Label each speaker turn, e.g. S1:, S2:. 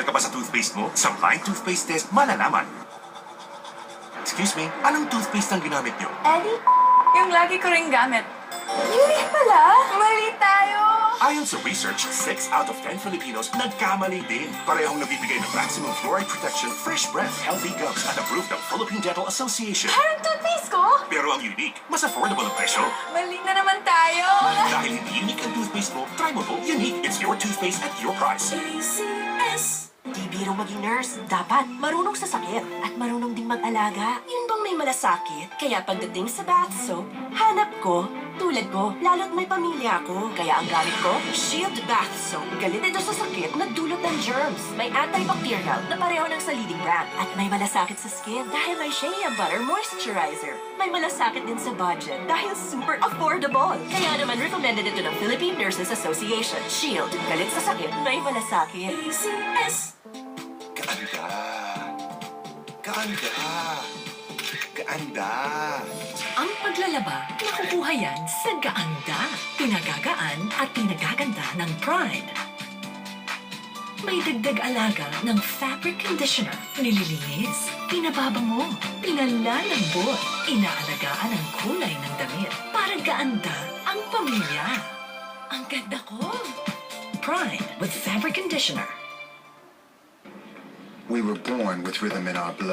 S1: Loyal ka ba sa toothpaste mo? Sa blind toothpaste test, malalaman. Excuse me, anong toothpaste ang ginamit niyo?
S2: Eddie, yung lagi ko rin gamit. Yun pala? Mali tayo!
S1: Ayon sa research, 6 out of 10 Filipinos nagkamali din. Parehong nagbibigay ng maximum fluoride protection, fresh breath, healthy gums at approved ng Philippine Dental Association.
S2: Parang toothpaste ko?
S1: Pero ang unique, mas affordable ang presyo.
S2: Mali na naman tayo!
S1: Dahil hindi unique ang toothpaste mo, try mo to. Unique, it's your toothpaste at your price.
S2: ACS.
S3: Di biro maging nurse, dapat marunong sa sakit at marunong ding mag-alaga. Yun bang may malasakit? Kaya pagdating sa bath soap, hanap ko, tulad ko, lalo't may pamilya ako. Kaya ang gamit ko, Shield Bath Soap. Galit ito sa sakit na dulot ng germs. May antibacterial na pareho ng sa leading brand. At may malasakit sa skin dahil may Shea Butter Moisturizer. May malasakit din sa budget dahil super affordable. Kaya naman recommended ito ng Philippine Nurses Association. Shield, galit sa sakit, may malasakit.
S2: ACS.
S1: Kaanda. Kaanda. Kaanda.
S4: Ang paglalaba, nakukuha yan sa gaanda, pinagagaan at pinagaganda ng Pride. May dagdag alaga ng fabric conditioner, nililinis, pinababango, pinalalambot, inaalagaan ang kulay ng damit para gaanda ang pamilya. Ang ganda ko! Pride with fabric conditioner.
S5: We were born with rhythm in our blood.